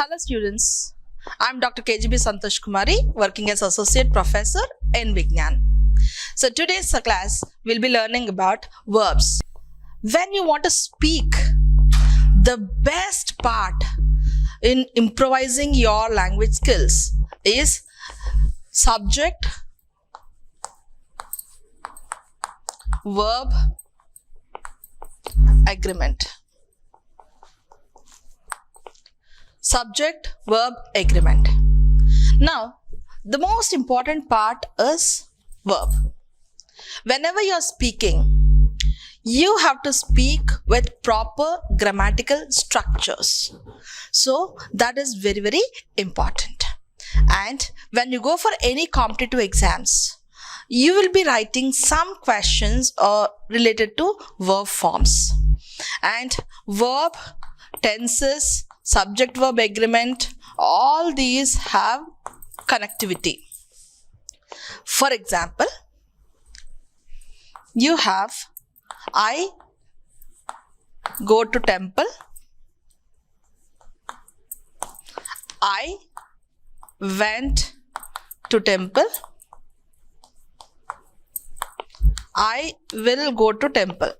Hello students, I am Dr. KGB Santosh Kumari, working as Associate Professor in Vignan. So today's class we'll be learning about verbs. When you want to speak, the best part in improvising your language skills is subject, verb, agreement. Subject, verb, agreement. Now, the most important part is verb. Whenever you're speaking, you have to speak with proper grammatical structures. So, that is very, very important. And when you go for any competitive exams, you will be writing some questions related to verb forms. And verb, tenses, subject verb agreement, all these have connectivity. For example, you have I go to temple, I went to temple, I will go to temple.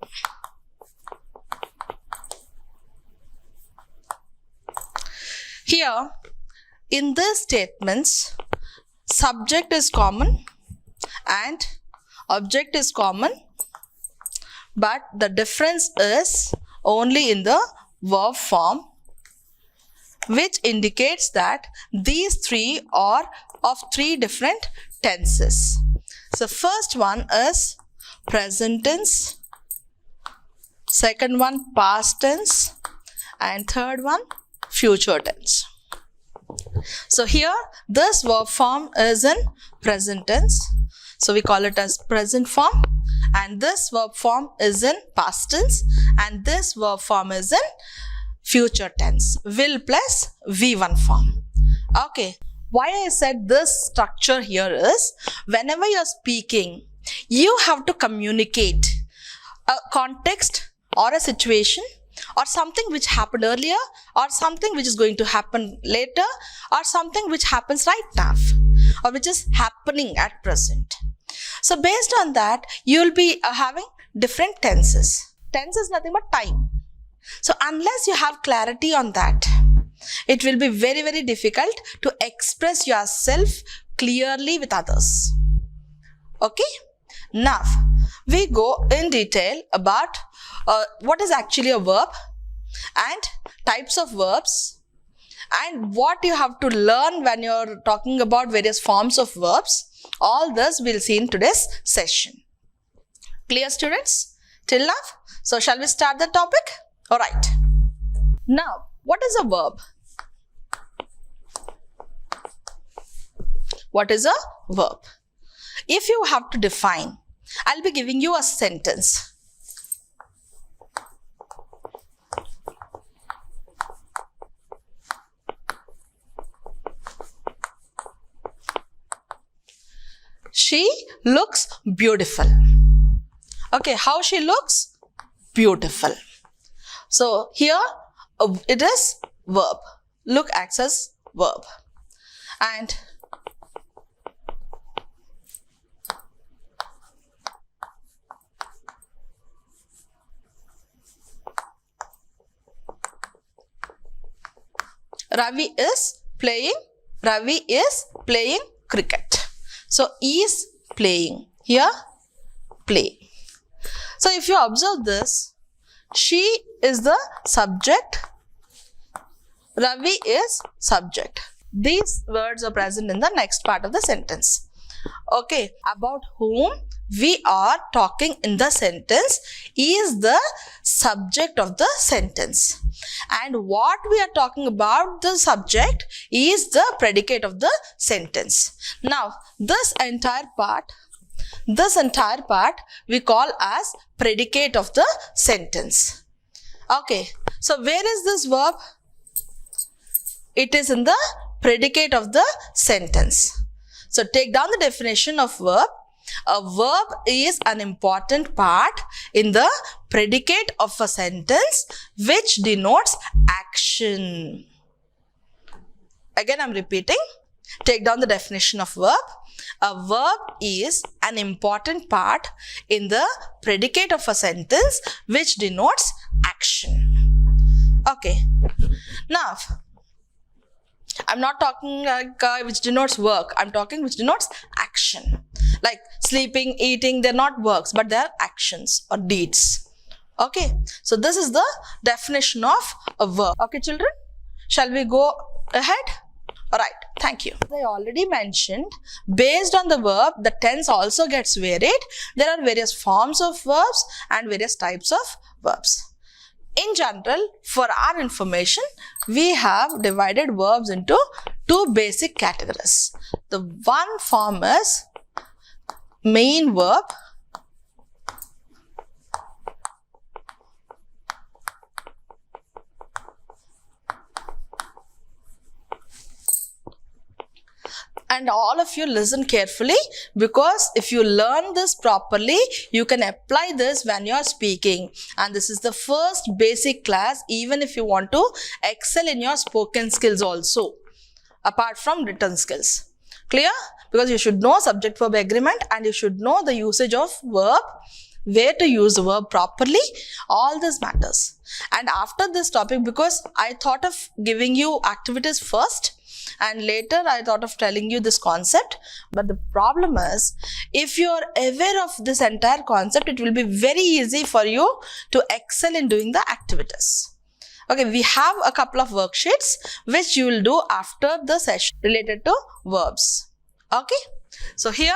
Here, in these statements, subject is common and object is common, but the difference is only in the verb form, which indicates that these three are of three different tenses. So, first one is present tense, second one past tense, and third one future tense. So here this verb form is in present tense, so we call it as present form, and this verb form is in past tense, and this verb form is in future tense, will plus V1 form. Okay, why I said this structure here is, whenever you're speaking, you have to communicate a context or a situation or something which happened earlier, or something which is going to happen later, or something which happens right now, or which is happening at present. So based on that, you will be having different tenses. Tense is nothing but time. So unless you have clarity on that, it will be very, very difficult to express yourself clearly with others. Okay? Now, we go in detail about what is actually a verb and types of verbs and what you have to learn when you're talking about various forms of verbs. All this we'll see in today's session. Clear, students? Till now? So, shall we start the topic? Alright. Now, what is a verb? What is a verb? If you have to define, I'll be giving you a sentence. She looks beautiful. Okay, how she looks? Beautiful. So here it is verb. Look acts as verb. And Ravi is playing cricket. So, is playing. Here, play. So, if you observe this, she is the subject, Ravi is subject. These words are present in the next part of the sentence. Okay, about whom we are talking in the sentence is the subject of the sentence. And what we are talking about, the subject, is the predicate of the sentence. Now, this entire part we call as predicate of the sentence. Okay, so where is this verb? It is in the predicate of the sentence. So, take down the definition of verb. A verb is an important part in the predicate of a sentence which denotes action. Again, I'm repeating. Take down the definition of verb. A verb is an important part in the predicate of a sentence which denotes action. Okay. Now, I'm not talking like which denotes work. I'm talking which denotes action. Like sleeping, eating, they're not works, but they're actions or deeds. Okay. So this is the definition of a verb. Okay, children. Shall we go ahead? Alright, thank you. As I already mentioned, based on the verb, the tense also gets varied. There are various forms of verbs and various types of verbs. In general, for our information, we have divided verbs into two basic categories. The one form is main verb, and all of you listen carefully, because if you learn this properly, you can apply this when you are speaking. And this is the first basic class, even if you want to excel in your spoken skills also, apart from written skills. Clear? Because you should know subject-verb agreement and you should know the usage of verb, where to use the verb properly. All this matters. And after this topic, because I thought of giving you activities first, and later I thought of telling you this concept, but the problem is, if you are aware of this entire concept, it will be very easy for you to excel in doing the activities. Okay, we have a couple of worksheets which you will do after the session related to verbs. Okay, so here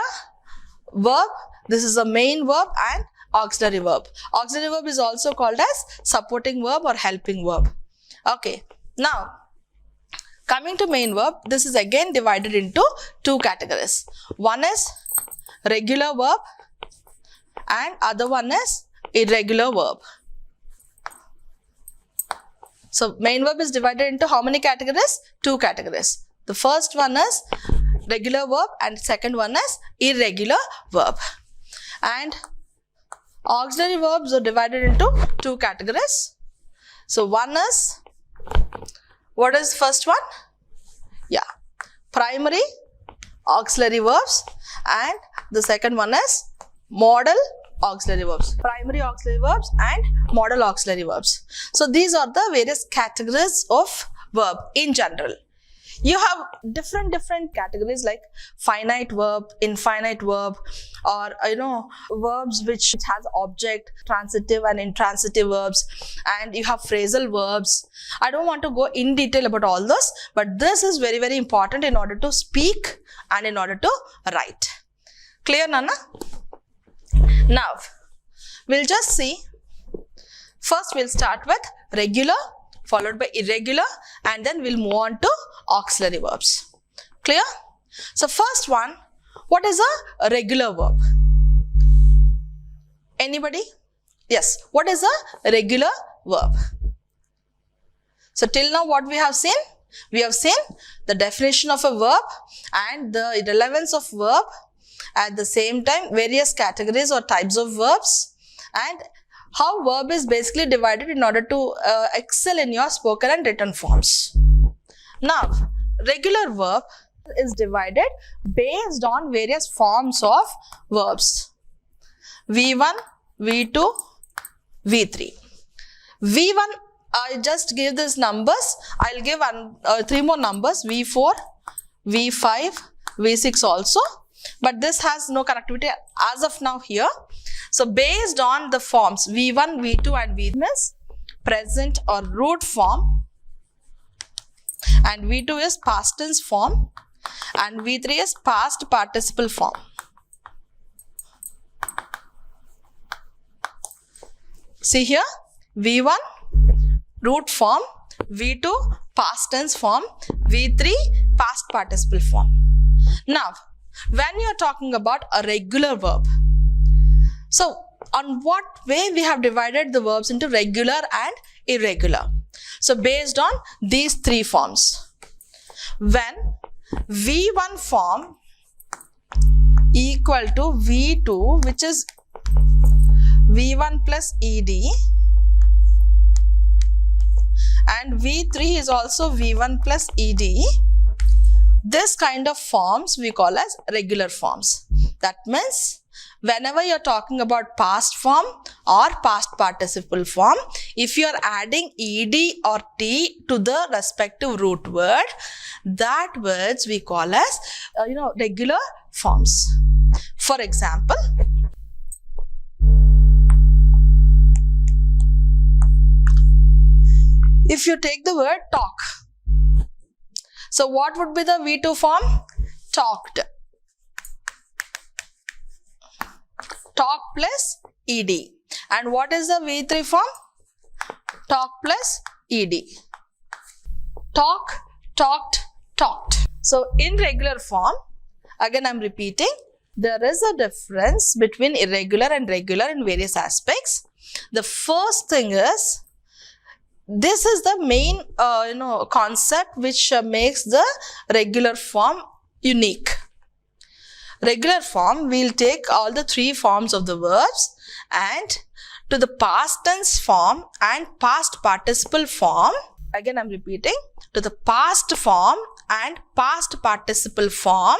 verb, this is a main verb and auxiliary verb. Auxiliary verb is also called as supporting verb or helping verb. Okay, now coming to main verb, this is again divided into two categories. One is regular verb and other one is irregular verb. So main verb is divided into how many categories? Two categories. The first one is regular verb and second one is irregular verb. And auxiliary verbs are divided into two categories. So one is, what is first one? Yeah, primary auxiliary verbs, and the second one is modal auxiliary verbs. Primary auxiliary verbs and modal auxiliary verbs. So these are the various categories of verb in general. You have different categories like finite verb, infinite verb, or verbs which has object, transitive and intransitive verbs, and you have phrasal verbs. I don't want to go in detail about all this, but this is very, very important in order to speak and in order to write. Clear, Nana? Now, we'll just see. First, we'll start with regular, followed by irregular, and then we'll move on to auxiliary verbs. Clear? So first one, what is a regular verb? Anybody? Yes, what is a regular verb? So till now what we have seen? We have seen the definition of a verb and the relevance of verb, at the same time various categories or types of verbs, and how verb is basically divided in order to excel in your spoken and written forms. Now, regular verb is divided based on various forms of verbs. V1, V2, V3. V1, I just give these numbers. I'll give three more numbers, V4, V5, V6 also. But this has no connectivity as of now here. So based on the forms V1, V2 and V3 is present or root form, and V2 is past tense form, and V3 is past participle form. See here, V1 root form, V2 past tense form, V3 past participle form. Now, when you are talking about a regular verb, so on what way we have divided the verbs into regular and irregular? So based on these three forms. When V1 form equal to V2, which is V1 plus ED, and V3 is also V1 plus ED, This kind of forms we call as regular forms. That means whenever you're talking about past form or past participle form, if you're adding ed or t to the respective root word, that words we call as regular forms. For example, if you take the word talk, so what would be the V2 form? Talked. Talk plus ed. And what is the V3 form? Talk plus ed. Talk, talked, talked. So in regular form, again I'm repeating, there is a difference between irregular and regular in various aspects. The first thing is, this is the main concept which makes the regular form unique. Regular form, we'll take all the three forms of the verbs, and to the past tense form and past participle form, again I'm repeating, to the past form and past participle form,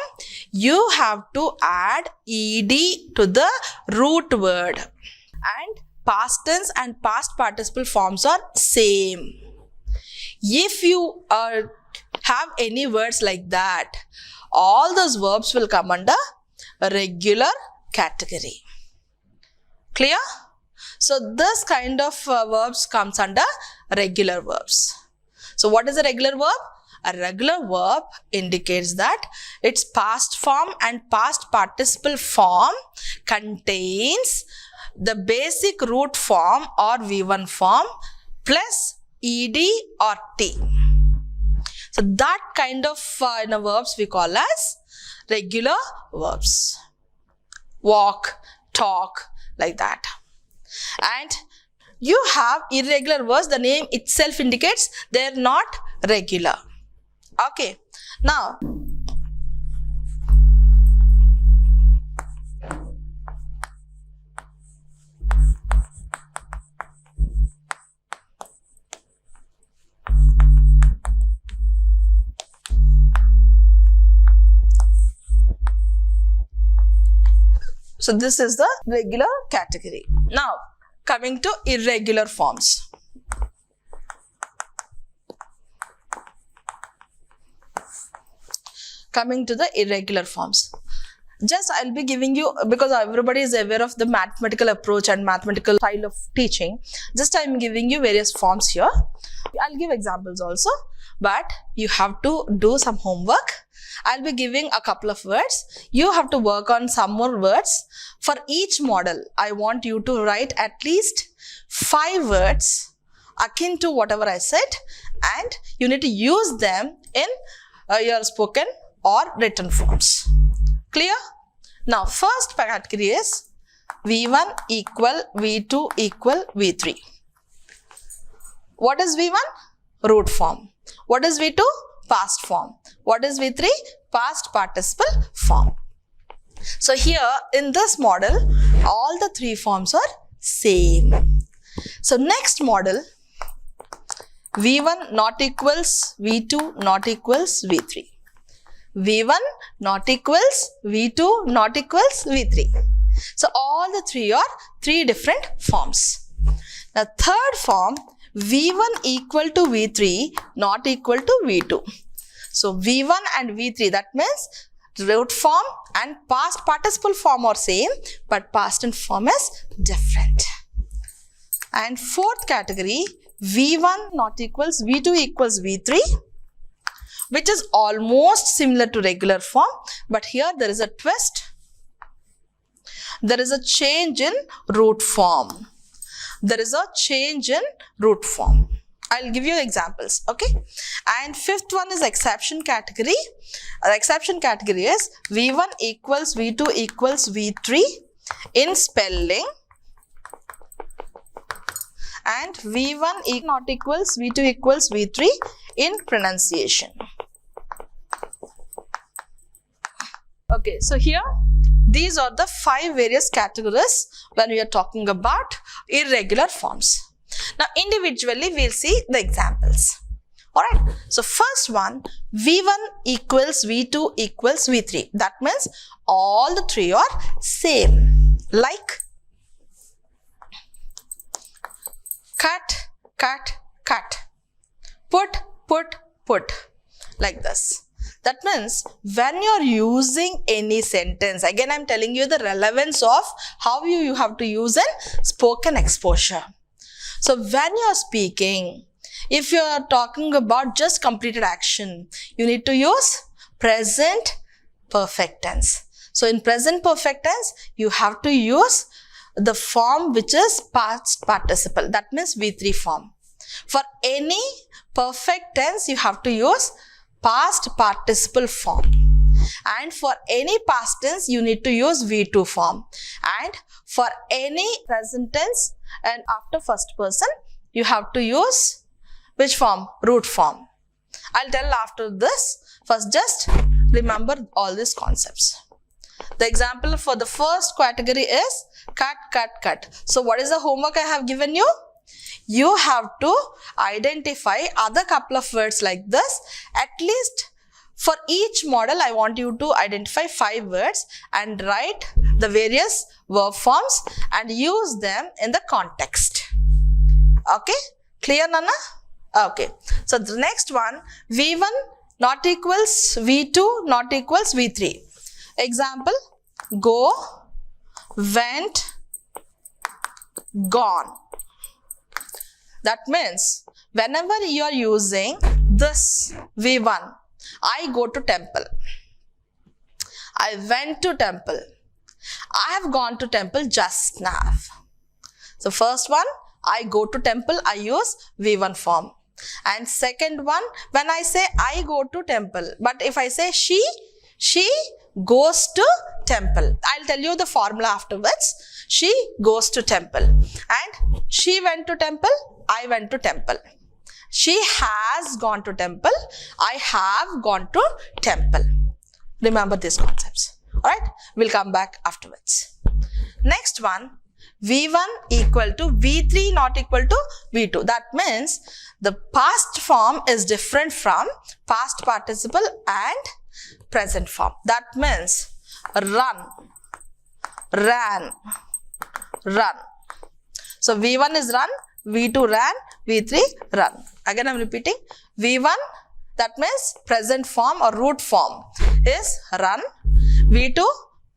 you have to add ed to the root word. And past tense and past participle forms are same. If you have any words like that, all those verbs will come under regular category. Clear? So this kind of verbs comes under regular verbs. So what is a regular verb? A regular verb indicates that its past form and past participle form contains the basic root form or V1 form plus ed or t. So that kind of verbs we call as regular verbs. Walk, talk, like that. And you have irregular verbs, the name itself indicates they are not regular. Okay, now so this is the regular category. Now, coming to irregular forms. Coming to the irregular forms. Just I'll be giving you, because everybody is aware of the mathematical approach and mathematical style of teaching, just I'm giving you various forms here. I'll give examples also, but you have to do some homework. I'll be giving a couple of words. You have to work on some more words. For each model, I want you to write at least 5 words akin to whatever I said, and you need to use them in your spoken or written forms. Clear? Now, first category is V1 equal V2 equal V3. What is V1? Root form. What is V2? Past form. What is V3? Past participle form. So here in this model, all the 3 forms are same. So next model, V1 not equals V2 not equals V3. V1 not equals V2 not equals V3. So all the 3 are 3 different forms. The third form, V1 equal to V3 not equal to V2. So V1 and V3, that means root form and past participle form are same, but past tense form is different. And fourth category, V1 not equals V2 equals V3, which is almost similar to regular form, but here there is a twist. There is a change in root form. There is a change in root form. I'll give you examples, okay? And fifth one is exception category. The exception category is V1 equals V2 equals V3 in spelling, and V1 not equals V2 equals V3 in pronunciation. Okay, so here these are the 5 various categories when we are talking about irregular forms. Now individually we'll see the examples. Alright, so first one, V1 equals V2 equals V3. That means all the three are same. Like cut, cut, cut. Put, put, put. Like this. That means when you're using any sentence, again I'm telling you the relevance of how you have to use in spoken exposure. So when you're speaking, if you are talking about just completed action, you need to use present perfect tense. So in present perfect tense, you have to use the form which is past participle. That means V3 form. For any perfect tense, you have to use past participle form. And for any past tense, you need to use V2 form. And for any present tense and after first person, you have to use which form? Root form. I'll tell after this. First, just remember all these concepts. The example for the first category is cut, cut, cut. So what is the homework I have given you? You have to identify other couple of words like this. At least for each model, I want you to identify 5 words and write the various verb forms and use them in the context. Okay? Clear, Nana? Okay. So the next one, V1 not equals V2 not equals V3. Example, go, went, gone. That means whenever you are using this V1, I go to temple. I went to temple. I have gone to temple just now. So first one, I go to temple, I use V1 form. And second one, when I say I go to temple, but if I say she goes to temple. I'll tell you the formula afterwards. She goes to temple. And she went to temple, I went to temple. She has gone to temple, I have gone to temple. Remember these concepts. Alright, we'll come back afterwards. Next one, V1 equal to V3 not equal to V2. That means the past form is different from past participle and present form. That means run, ran, run. So V1 is run, V2 ran, V3 run. Again I'm repeating. V1, that means present form or root form is run. V2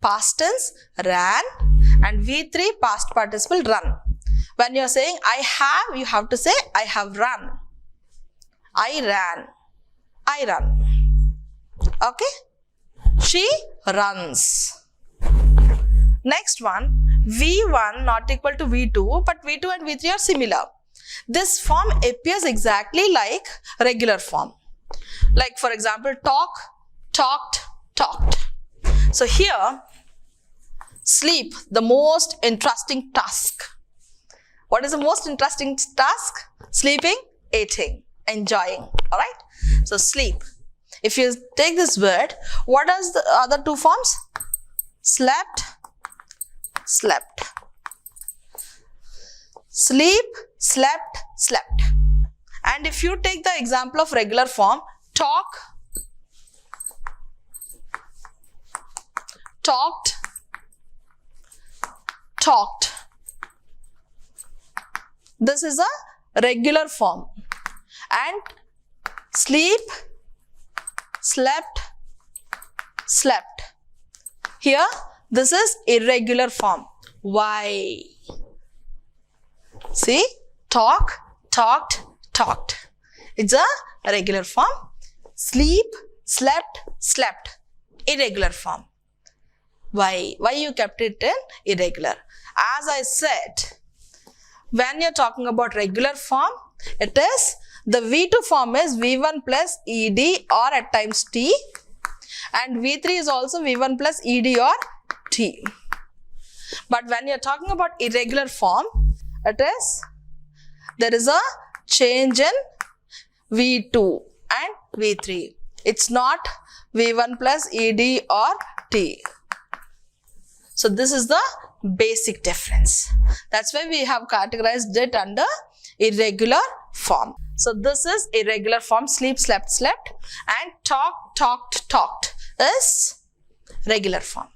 past tense ran and V3 past participle run. When you are saying I have, you have to say I have run. I ran. I run. Okay? She runs. Next one, V1 not equal to V2, but V2 and V3 are similar. This form appears exactly like regular form. Like for example, talk, talked, talked. So here, sleep, the most interesting task. What is the most interesting task? Sleeping, eating, enjoying. Alright? So sleep. If you take this word, what are the other two forms? Slept, slept. Sleep, slept, slept. And if you take the example of regular form, talk, talked, talked. This is a regular form. And sleep, slept, slept. Here, this is irregular form. Why? See, talk, talked, talked. It's a regular form. Sleep, slept, slept. Irregular form. Why? Why you kept it in irregular? As I said, when you're talking about regular form, it is the V2 form is V1 plus ED or at times T, and V3 is also V1 plus ED or T. But when you're talking about irregular form, it is there is a change in V2 and V3. It's not V1 plus ED or T. So this is the basic difference. That's why we have categorized it under irregular form. So this is irregular form, sleep, slept, slept, and talk, talked, talked is regular form.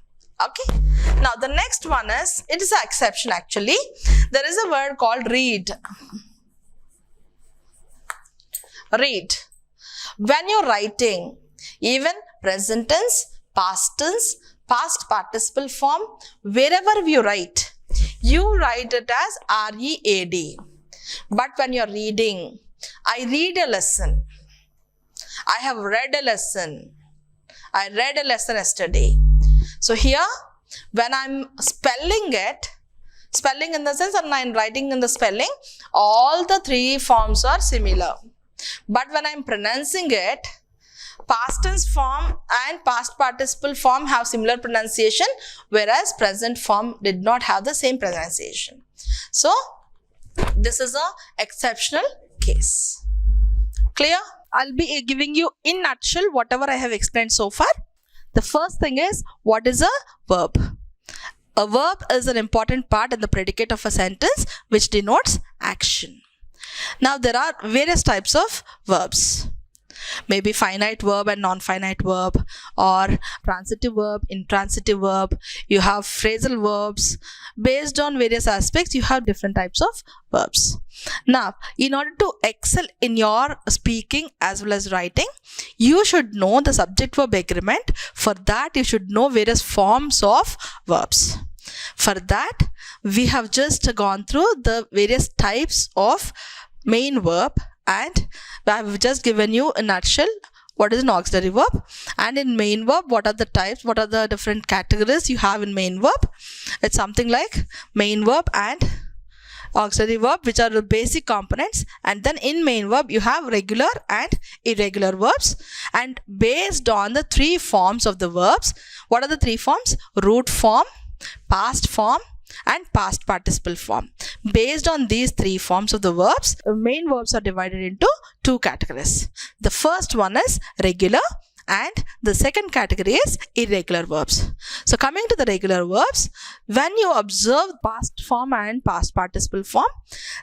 Okay. Now the next one is, it is an exception actually. There is a word called read. Read. When you're writing, even present tense, past tense, past participle form, wherever you write it as R-E-A-D. But when you're reading, I read a lesson. I have read a lesson. I read a lesson yesterday. So here, when I'm spelling it, spelling in the sense and I'm writing in the spelling, all the three forms are similar. But when I'm pronouncing it, past tense form and past participle form have similar pronunciation, whereas present form did not have the same pronunciation. So, this is a exceptional case. Clear? I'll be giving you in nutshell whatever I have explained so far. The first thing is, what is a verb? A verb is an important part in the predicate of a sentence which denotes action. Now there are various types of verbs. Maybe finite verb and non-finite verb, or transitive verb, intransitive verb. You have phrasal verbs. Based on various aspects, you have different types of verbs. Now, in order to excel in your speaking as well as writing, you should know the subject-verb agreement. For that, you should know various forms of verbs. For that, we have just gone through the various types of main verb, and I have just given you a nutshell what is an auxiliary verb, and in main verb what are the types, what are the different categories you have in main verb. It's something like main verb and auxiliary verb, which are the basic components, and then in main verb you have regular and irregular verbs, and based on the three forms of the verbs, what are the three forms? Root form, past form, and past participle form. Based on these three forms of the verbs, main verbs are divided into two categories. The first one is regular and the second category is irregular verbs. So coming to the regular verbs, when you observe past form and past participle form,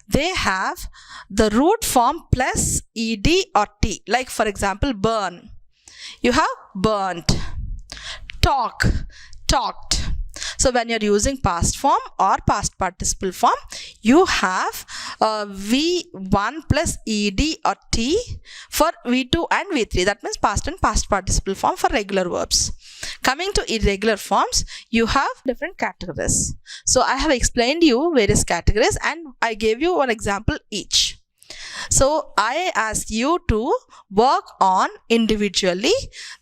they have the root form plus ed or t. Like for example, burn. You have burnt. Talk, talked. So when you're using past form or past participle form, you have V1 plus ed or t for V2 and V3. That means past and past participle form for regular verbs. Coming to irregular forms, you have different categories. So I have explained you various categories and I gave you one example each. So I asked you to work on individually.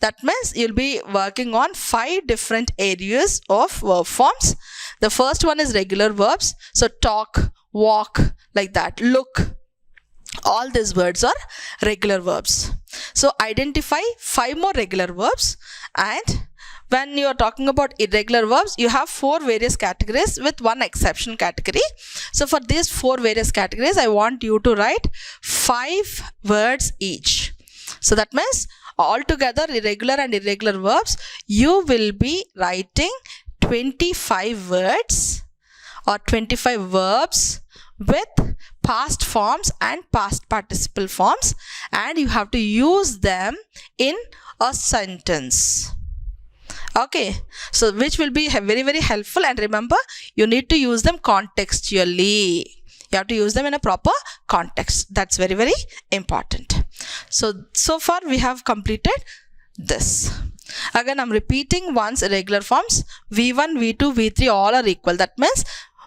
That means you'll be working on 5 different areas of verb forms. The first one is regular verbs. So talk, walk, like that, look. All these words are regular verbs. So identify 5 more regular verbs, and when you are talking about irregular verbs, you have 4 various categories with one exception category. So for these 4 various categories, I want you to write 5 words each. So that means altogether irregular and irregular verbs, you will be writing 25 words or 25 verbs with past forms and past participle forms, and you have to use them in a sentence. Okay, so which will be very, very helpful, and remember, you need to use them contextually. You have to use them in a proper context. That's very, very important. So far we have completed this. Again, I'm repeating once irregular forms. V1, V2, V3 all are equal. That means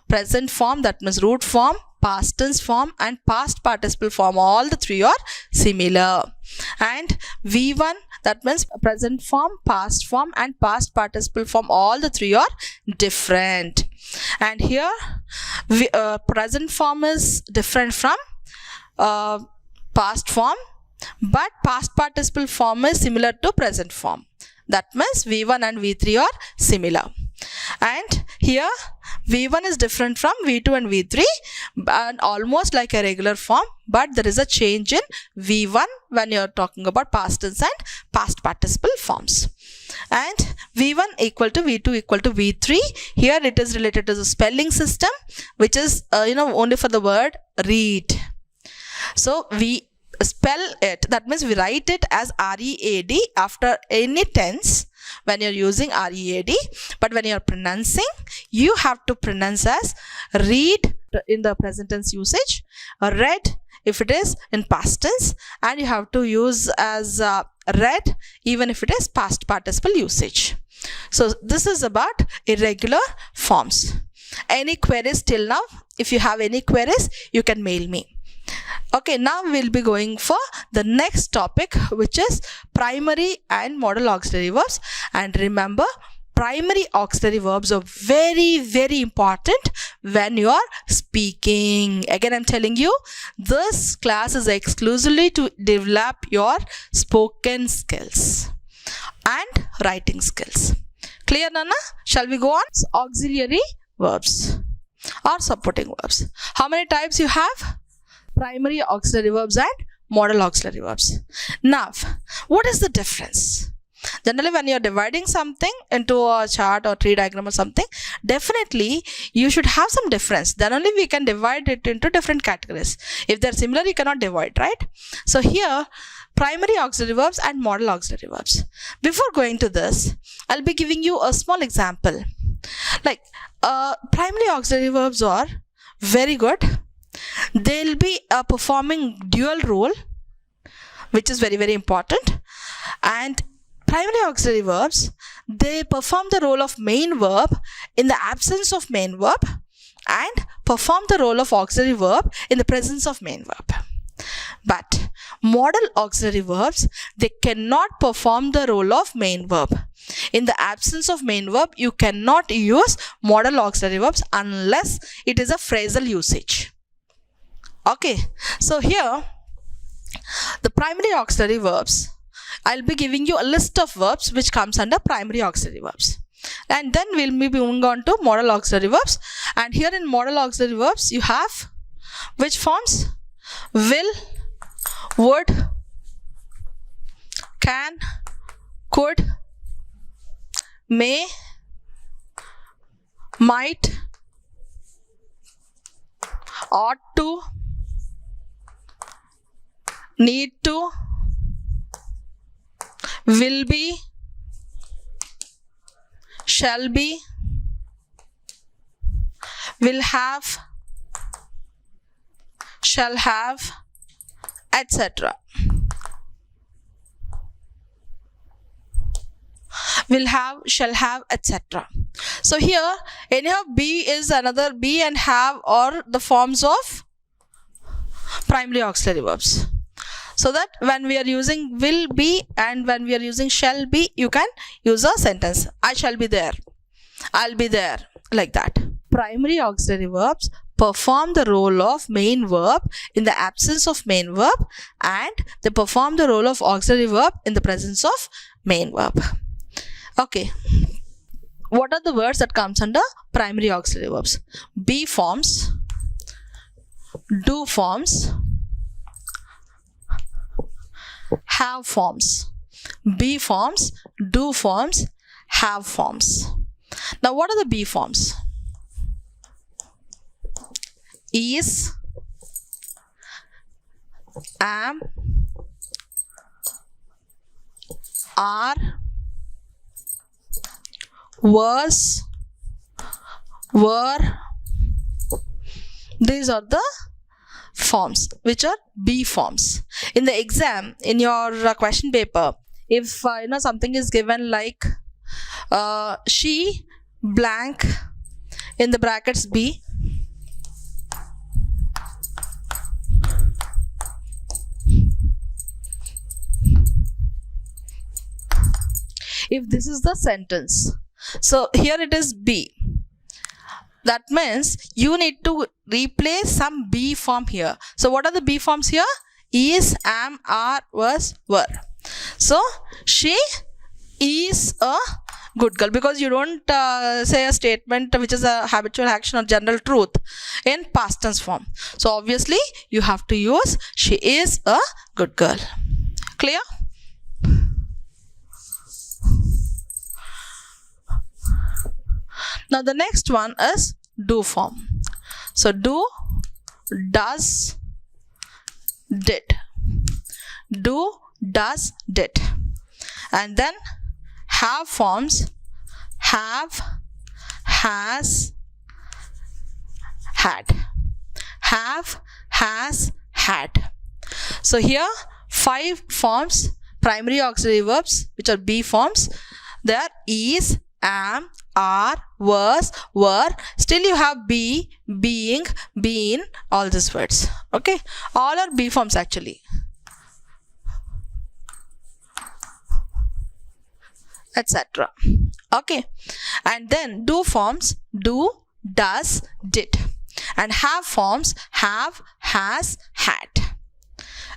present form, that means root form, past tense form and past participle form, all the 3 are similar. And V1, that means present form, past form and past participle form, all the 3 are different. And here present form is different from past form, but past participle form is similar to present form. That means V1 and V3 are similar. And here V1 is different from V2 and V3 and almost like a regular form, but there is a change in V1 when you are talking about past tense and past participle forms. And V1 equal to V2 equal to V3. Here it is related to the spelling system, which is only for the word read. So spell it, that means we write it as READ after any tense when you're using READ, but when you're pronouncing, you have to pronounce as read in the present tense usage, read if it is in past tense, and you have to use as read even if it is past participle usage. So this is about irregular forms. Any queries till now? If you have any queries, you can mail me. Okay, now we'll be going for the next topic, which is primary and modal auxiliary verbs. And remember, primary auxiliary verbs are very, very important when you are speaking. Again, I'm telling you, this class is exclusively to develop your spoken skills and writing skills. Clear, Nana? Shall we go on? Auxiliary verbs or supporting verbs. How many types you have? Primary auxiliary verbs and modal auxiliary verbs. Now, what is the difference? Generally, when you're dividing something into a chart or tree diagram or something, definitely you should have some difference. Then only we can divide it into different categories. If they're similar, you cannot divide, right? So here, primary auxiliary verbs and modal auxiliary verbs. Before going to this, I'll be giving you a small example. Like, primary auxiliary verbs are very good. They'll be performing dual role, which is very, very important. And primary auxiliary verbs, they perform the role of main verb in the absence of main verb and perform the role of auxiliary verb in the presence of main verb. But modal auxiliary verbs, they cannot perform the role of main verb. In the absence of main verb, you cannot use modal auxiliary verbs unless it is a phrasal usage. Okay, so here, the primary auxiliary verbs, I'll be giving you a list of verbs which comes under primary auxiliary verbs. And then we'll be moving on to modal auxiliary verbs. And here in modal auxiliary verbs, you have which forms? Will, would, can, could, may, might, ought to, need to, will be, shall be, will have, shall have, etc. Will have, shall have, etc. So here, anyhow, be is another, be and have are the forms of primary auxiliary verbs. So that when we are using will be and when we are using shall be, you can use a sentence. I shall be there. I'll be there. Like that. Primary auxiliary verbs perform the role of main verb in the absence of main verb, and they perform the role of auxiliary verb in the presence of main verb. Okay. What are the words that comes under primary auxiliary verbs? Be forms, do forms, have forms. Be forms, do forms, have forms. Now, what are the be forms? Is, am, are, was, were. These are the forms which are be forms. In the exam, in your question paper, if something is given like she blank in the brackets be, if this is the sentence, so here it is be. That means you need to replace some be form here. So what are the be forms here? Is, am, are, was, were. So she is a good girl, because you don't say a statement which is a habitual action or general truth in past tense form. So obviously you have to use she is a good girl. Clear? Now the next one is do form. So do, does, did. do, does, did. And then have forms have, has, had. Have, has, had. So here 5 forms, primary auxiliary verbs, which are be forms. They are is, am, are, was, were. Still you have be, being, been, all these words. Okay, all are be forms actually, etc. Okay, and then do forms do, does, did. And have forms have, has, had.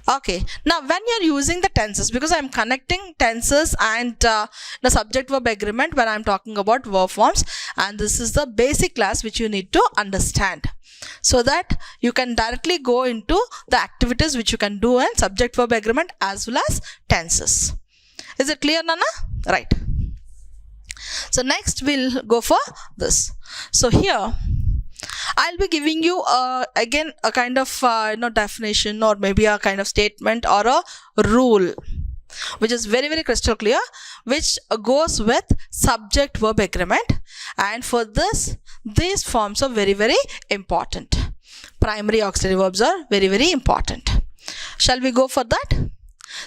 Okay, now when you're using the tenses, because I'm connecting tenses and the subject verb agreement when I'm talking about verb forms, and this is the basic class which you need to understand, so that you can directly go into the activities which you can do in subject verb agreement as well as tenses. Is it clear, Nana? Right. So next we'll go for this. So here I'll be giving you again a kind of definition, or maybe a kind of statement or a rule which is very, very crystal clear, which goes with subject verb agreement. And for this, these forms are very, very important. Primary auxiliary verbs are very, very important. Shall we go for that?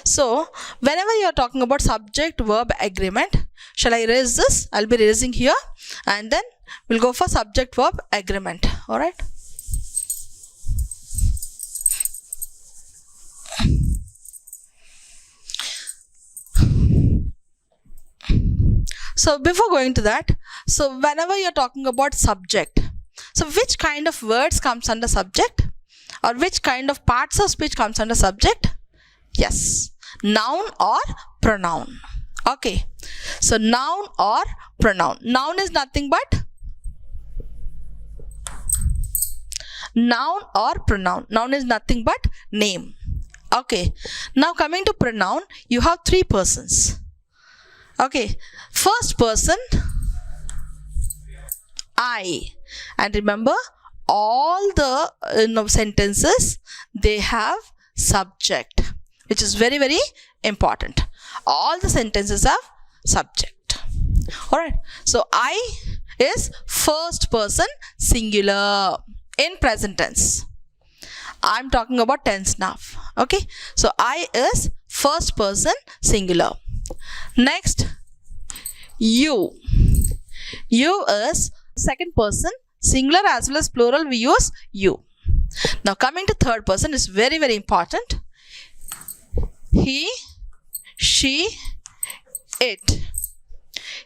So whenever you are talking about subject verb agreement, shall I erase this? I'll be erasing here, and then we'll go for subject verb agreement. All right. So before going to that, so whenever you're talking about subject, so which kind of words comes under subject, or which kind of parts of speech comes under subject? Yes, noun or pronoun. Okay, so noun or pronoun. Noun is nothing but noun or pronoun. Noun is nothing but name. Okay, now coming to pronoun, you have 3 persons. Okay, first person, I. And remember, all the sentences, they have subject, which is very, very important. All the sentences have subject. Alright, so I is first person singular in present tense. I'm talking about tense now. Okay, so I is first person singular. Next, you. You is second person singular as well as plural, we use you. Now coming to third person is very, very important. He, she, it.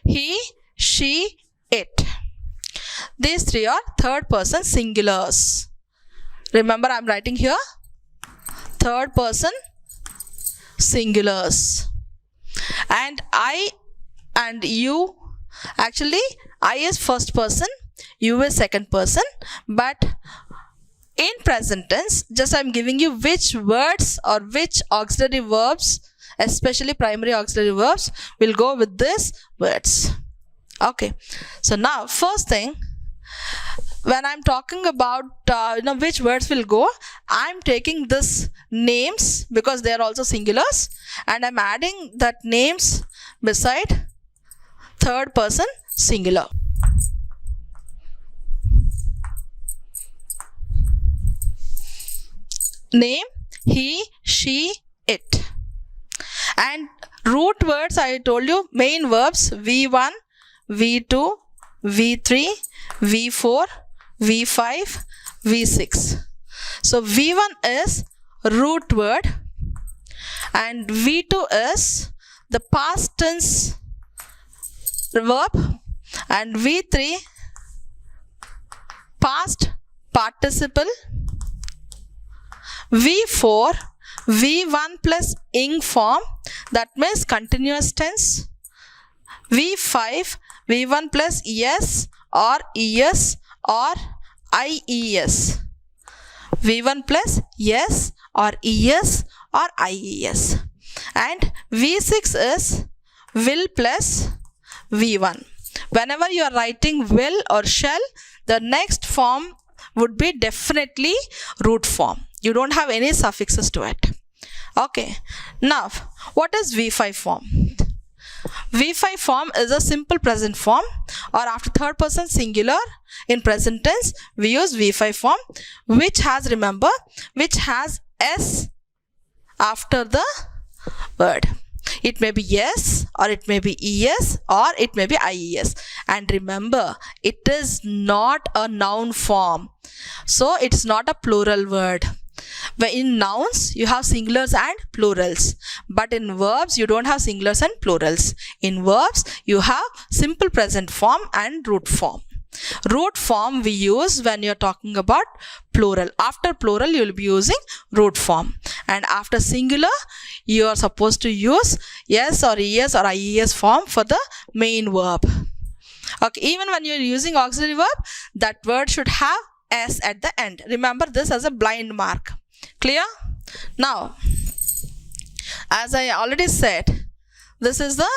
He, she, it. These 3 are third person singulars. Remember, I'm writing here third person singulars. And I and you, actually I is first person, you is second person, but in present tense, just I'm giving you which words or which auxiliary verbs, especially primary auxiliary verbs, will go with these words. Okay, so now first thing, when I'm talking about which words will go, I'm taking this names because they are also singulars, and I'm adding that names beside third person singular. Name, he, she, it. And root words, I told you, main verbs V1, V2, V3, V4, V5, V6. So V1 is root word, and V2 is the past tense verb, and V3 past participle, V4 V1 plus ing form, that means continuous tense, V5 V1 plus es or es or ies, V1 plus yes or es or ies, and V6 is will plus V1. Whenever you are writing will or shall, the next form would be definitely root form. You don't have any suffixes to it. Okay. Now, what is V5 form? V5 form is a simple present form, or after third person singular in present tense we use V5 form, which has, remember, which has S after the word. It may be yes, or it may be es, or it may be ies. And remember, it is not a noun form, so it's not a plural word. In nouns you have singulars and plurals, but in verbs you don't have singulars and plurals. In verbs you have simple present form and root form. Root form we use when you're talking about plural. After plural you will be using root form, and after singular you are supposed to use yes or es or ies form for the main verb. Okay, even when you're using auxiliary verb, that word should have s at the end. Remember this as a blind mark. Clear? Now, as I already said, this is the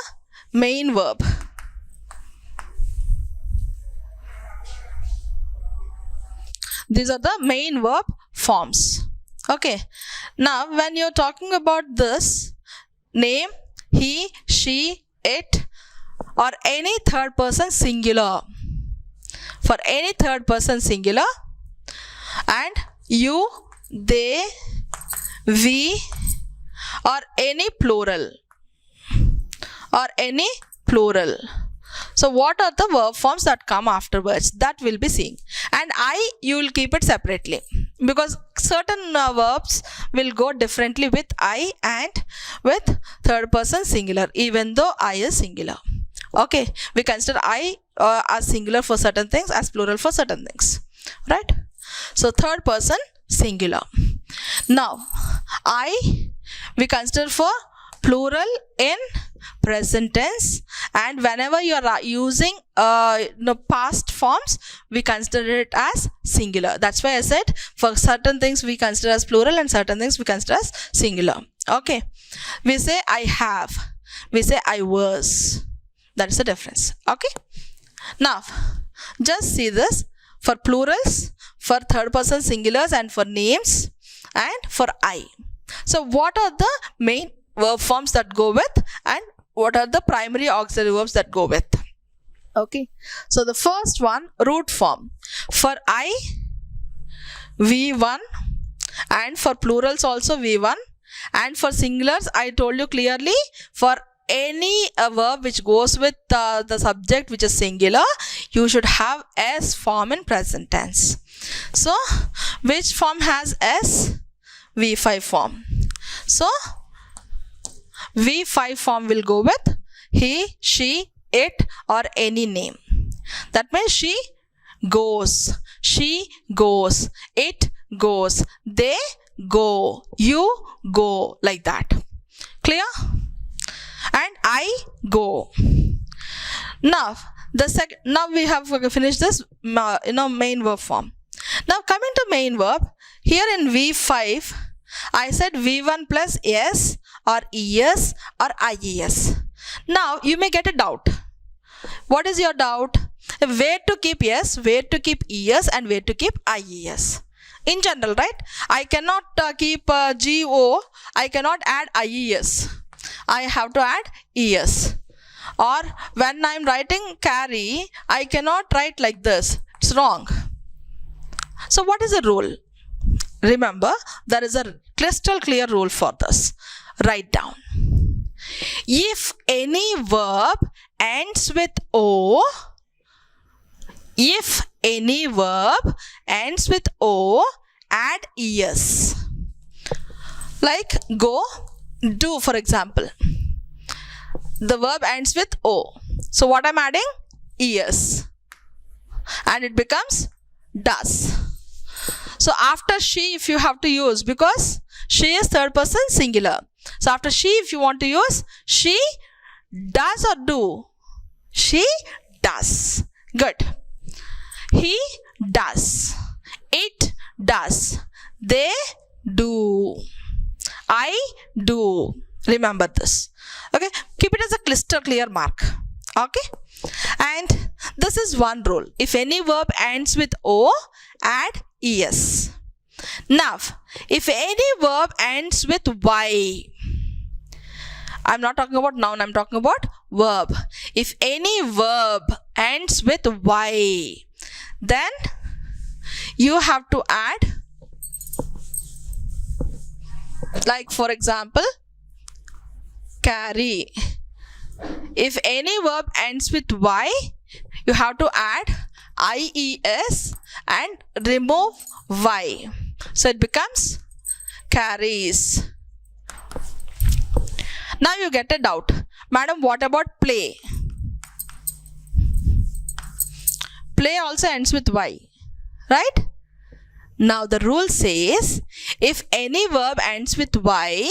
main verb. These are the main verb forms. Okay. Now, when you're talking about this, name, he, she, it, or any third person singular. For any third person singular, and you, they, we, or any plural. Or any plural. So what are the verb forms that come afterwards? That we'll be seeing. And I, you will keep it separately, because certain verbs will go differently with I and with third person singular, even though I is singular. Okay, we consider I as singular for certain things, as plural for certain things, right? So third person singular. Now I we consider for plural in present tense, and whenever you are using past forms we consider it as singular. That's why I said for certain things we consider as plural and certain things we consider as singular. Okay, we say I have, we say I was. That is the difference. Okay, now just see this for plurals, for third person singulars, and for names, and for I. So what are the main verb forms that go with, and what are the primary auxiliary verbs that go with? Okay, so the first one, root form. For I, V1, and for plurals also V1, and for singulars I told you clearly, for any verb which goes with the subject which is singular, you should have S form in present tense. So which form has S? V5 form. So V5 form will go with he, she, it, or any name. That means she goes, it goes, they go, you go, like that. Clear? And I go. Now we have finished this main verb form. Now coming to main verb, here in V5 I said V1 plus S or ES or IES. Now you may get a doubt. What is your doubt? Where to keep S, where to keep ES, and where to keep IES? In general, right? I cannot keep GO, I cannot add IES. I have to add ES. Or when I am writing carry, I cannot write like this. It's wrong. So what is the rule? Remember, there is a crystal clear rule for this. Write down. If any verb ends with O, if any verb ends with O, add ES. Like go, do, for example. The verb ends with O. So what I'm adding? ES. And it becomes does. So after she, if you have to use, because she is third person singular. So after she, if you want to use, she does or do? She does. Good. He does. It does. They do. I do. Remember this. Okay. Keep it as a crystal clear mark. Okay. And this is one rule. If any verb ends with O, add ES. Now, if any verb ends with y, I'm not talking about noun, I'm talking about verb. If any verb ends with y, then you have to add, like for example, carry. If any verb ends with y, you have to add ies and remove y. So it becomes carries. Now you get a doubt. Madam, what about play? Play also ends with y, right? Now the rule says, if any verb ends with y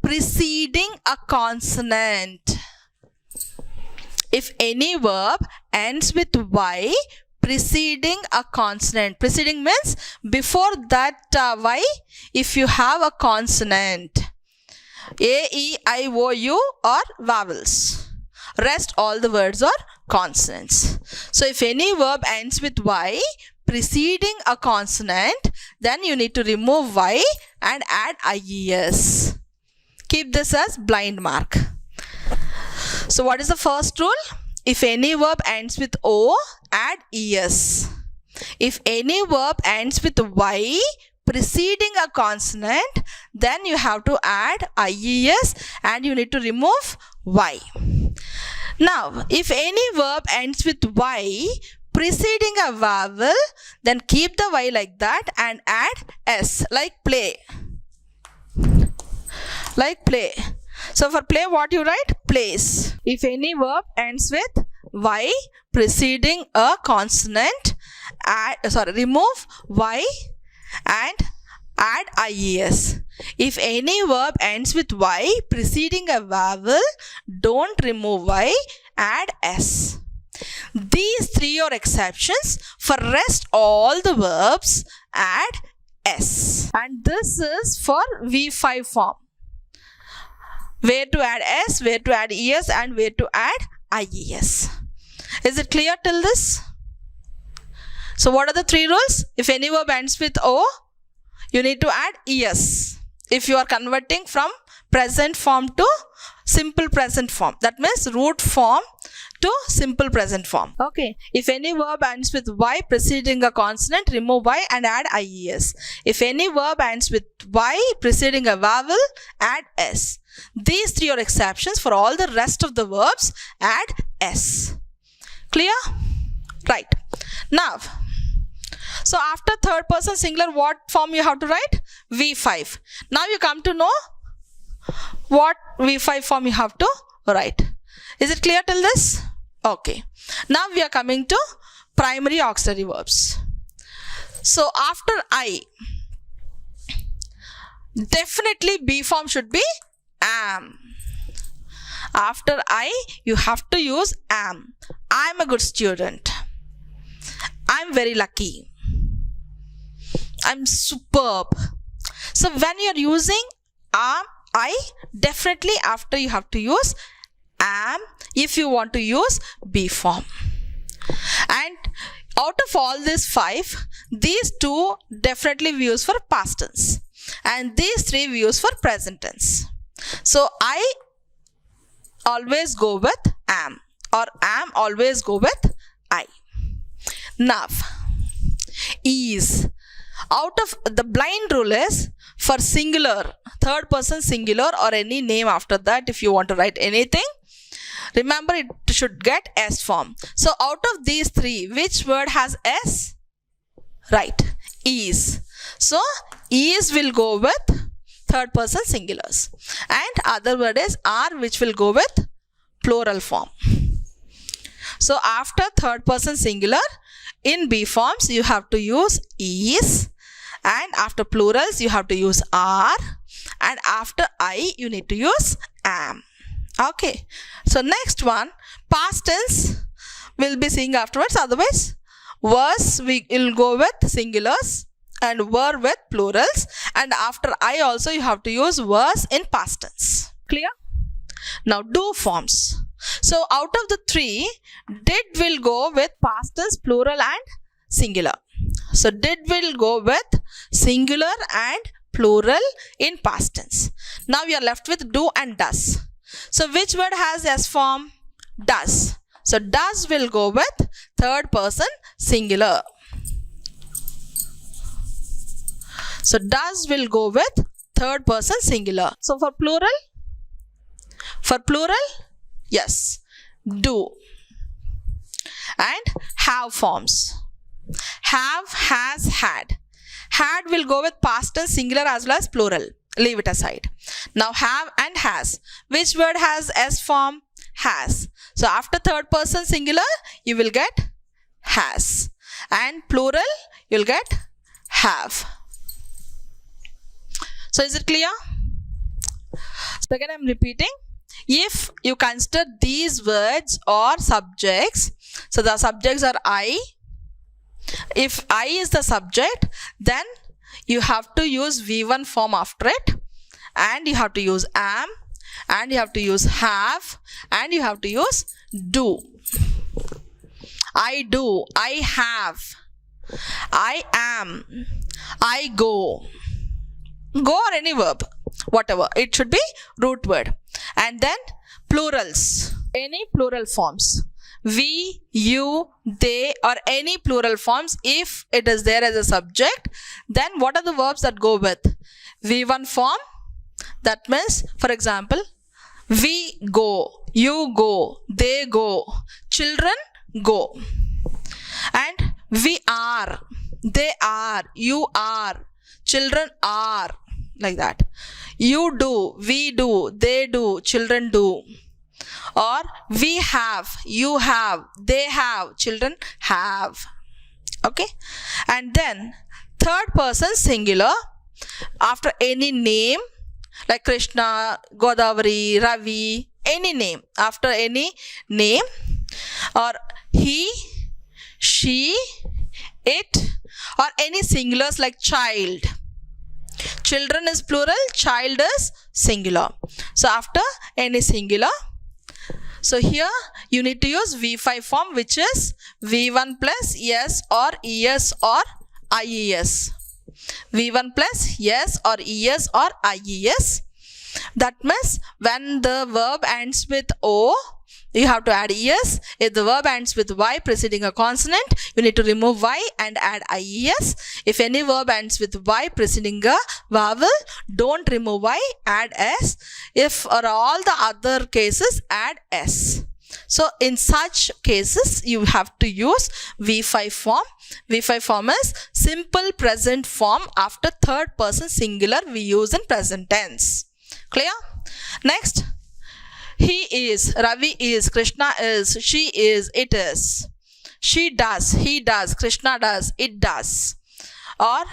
preceding a consonant. If any verb ends with y preceding a consonant. Preceding means before that y, if you have a consonant. A, E, I, O, U are vowels. Rest all the words are consonants. So if any verb ends with y preceding a consonant, then you need to remove y and add ies. Keep this as blind mark. So what is the first rule? If any verb ends with o, add es. If any verb ends with y preceding a consonant, then you have to add ies and you need to remove y. Now, if any verb ends with y preceding a vowel, then keep the y like that and add s, like play. Like play. So for play, what you write? Plays. If any verb ends with y preceding a consonant, remove y and add ies. If any verb ends with y preceding a vowel, don't remove y, add s. These three are exceptions. For rest all the verbs, add s. And this is for V5 form. Where to add s, where to add es, and where to add ies. Is it clear till this? So what are the three rules? If any verb ends with o, you need to add es. If you are converting from present form to simple present form, that means root form to simple present form. Okay. If any verb ends with y preceding a consonant, remove y and add ies. If any verb ends with y preceding a vowel, add s. These three are exceptions. For all the rest of the verbs, add s. Clear? Right. Now, so after third person singular, what form you have to write? V5. Now you come to know what V5 form you have to write. Is it clear till this? Okay. Now we are coming to primary auxiliary verbs. So after I, definitely B form should be am. After I, you have to use am. I'm a good student. I'm very lucky. I'm superb. So when you are using am, I, definitely after you have to use am if you want to use B form. And out of all these five, these two definitely we use for past tense. And these three we use for present tense. So I always go with am, or am always go with I. Now, is. Out of the blind rule is for singular, third person singular or any name after that, if you want to write anything, remember it should get S form. So out of these three, which word has S? Right, is. So is will go with third person singulars, and other word is are, which will go with plural form. So after third person singular, in B forms you have to use is, and after plurals you have to use are, and after I you need to use am. Okay, so next one, past tense we'll be seeing afterwards. Otherwise was we will go with singulars and were with plurals, and after I also you have to use was in past tense. Clear? Now do forms. So out of the three, did will go with past tense, plural and singular. So did will go with singular and plural in past tense. Now we are left with do and does. So which word has S form? Does. So does will go with third person singular. So does will go with third person singular. So for plural, yes, do. And have forms. Have, has, had. Had will go with past tense singular as well as plural. Leave it aside. Now have and has. Which word has S form? Has. So after third person singular, you will get has. And plural, you will get have. So is it clear? So again I am repeating. If you consider these words or subjects, so the subjects are I. If I is the subject, then you have to use V1 form after it, and you have to use am, and you have to use have, and you have to use do. I do, I have, I am, I go. Go or any verb, whatever. It should be root word. And then plurals, any plural forms. We, you, they, or any plural forms. If it is there as a subject, then what are the verbs that go with? V1 form. That means, for example, we go, you go, they go, children go. And we are, they are, you are, children are, like that. You do, we do, they do, children do. Or we have, you have, they have, children have. Okay. And then third person singular after any name like Krishna, Godavari, Ravi, any name, after any name, or he, she, it, or any singulars like child. Children is plural, child is singular. So after any singular, so here you need to use V5 form, which is V1 plus yes or es or ies. V1 plus yes or es or ies. That means when the verb ends with O, you have to add es. If the verb ends with y preceding a consonant, you need to remove y and add ies. If any verb ends with y preceding a vowel, don't remove y, add s. If for all the other cases, add s. So in such cases, you have to use V5 form. V5 form is simple present form after third person singular we use in present tense. Clear? Next. He is, Ravi is, Krishna is, she is, it is. She does, he does, Krishna does, it does. Or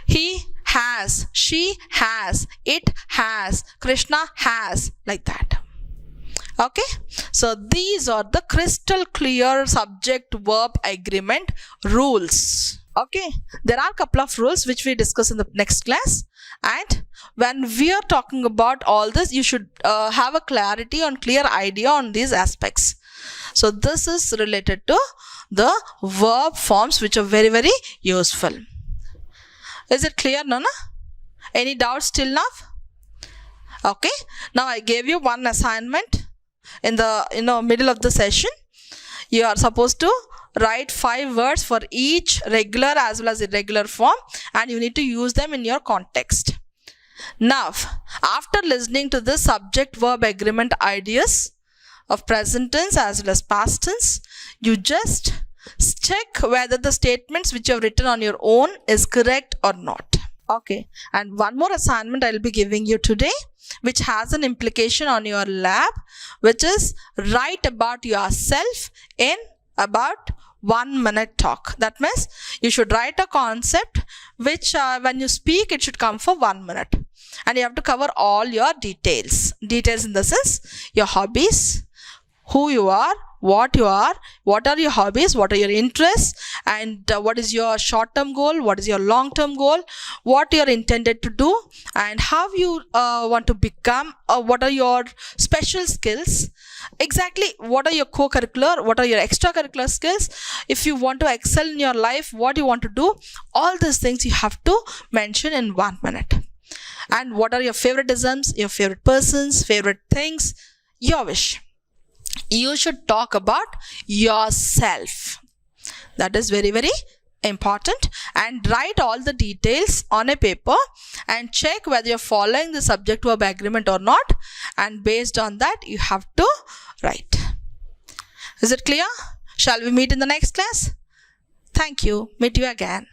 he has, she has, it has, Krishna has, like that. Okay. So these are the crystal clear subject verb agreement rules. Okay. There are a couple of rules which we discuss in the next class. And when we are talking about all this, you should have a clarity and clear idea on these aspects. So this is related to the verb forms, which are very, very useful. Is it clear, Nana? Any doubts till now? Okay. Now I gave you one assignment in the middle of the session. You are supposed to write 5 words for each regular as well as irregular form, and you need to use them in your context. Now, after listening to the subject verb agreement ideas of present tense as well as past tense, you just check whether the statements which you have written on your own is correct or not. Okay. And one more assignment I will be giving you today, which has an implication on your lab, which is write about yourself in about 1 minute talk. That means you should write a concept which when you speak, it should come for 1 minute. And you have to cover all your details. Details in the sense, your hobbies, who you are, what you are, what are your hobbies, what are your interests, and what is your short-term goal, what is your long-term goal, what you're intended to do, and how you want to become, what are your special skills, exactly what are your co-curricular, what are your extracurricular skills, if you want to excel in your life, what you want to do, all these things you have to mention in 1 minute. And what are your favoritisms, your favorite persons, favorite things, your wish. You should talk about yourself. That is very, very important. And write all the details on a paper and check whether you're following the subject verb agreement or not, and based on that you have to write. Is it clear? Shall we meet in the next class? Thank you. Meet you again.